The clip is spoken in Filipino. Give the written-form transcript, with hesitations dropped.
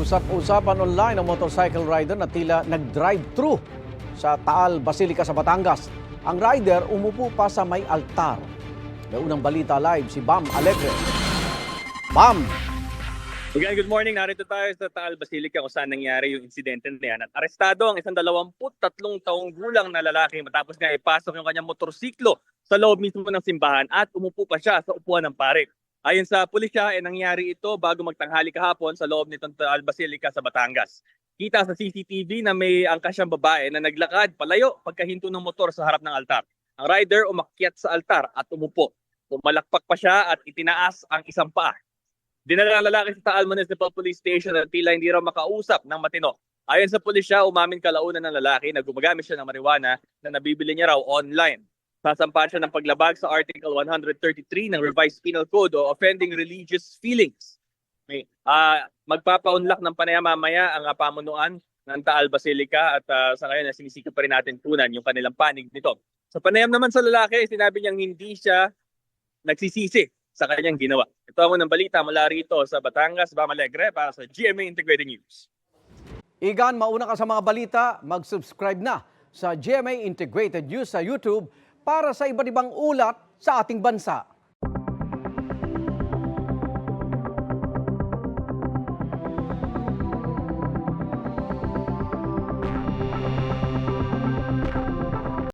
Usap-usapan online ang motorcycle rider na tila nag-drive-thru sa Taal Basilica sa Batangas. Ang rider umupo pa sa may altar. May unang balita live si Bam Alegre. Bam! Again, good morning. Narito tayo sa Taal Basilica kung saan nangyari yung insidente na yan. At arestado ang isang 23 taong gulang na lalaki matapos nga ipasok yung kanyang motorsiklo sa loob mismo ng simbahan at umupo pa siya sa upuan ng pare. Ayon sa pulisya, nangyari ito bago magtanghali kahapon sa loob nitong Taal Basilica sa Batangas. Kita sa CCTV na may angkas siyang babae na naglakad palayo pagkahinto ng motor sa harap ng altar. Ang rider umakyat sa altar at umupo. Pumalakpak pa siya at itinaas ang isang paa. Dinala ang lalaki sa Taal Municipal Police Station at tila hindi raw makausap ng matino. Ayon sa pulisya, umamin kalaunan ng lalaki na gumagamit siya ng marijuana na nabibili niya raw online. Sasampahan siya ng paglabag sa Article 133 ng Revised Penal Code o Offending Religious Feelings. Magpapaunlak ng panaya mamaya ang pamunuan ng Taal Basilica at sa ngayon sinisikap pa rin natin tunan yung kanilang panig nito. Sa panayam naman sa lalaki, sinabi niyang hindi siya nagsisisi sa kanyang ginawa. Ito ang unang balita mula rito sa Batangas, Bam Alegre para sa GMA Integrated News. Igan, mauna ka sa mga balita, mag-subscribe na sa GMA Integrated News sa YouTube para sa iba't ibang ulat sa ating bansa.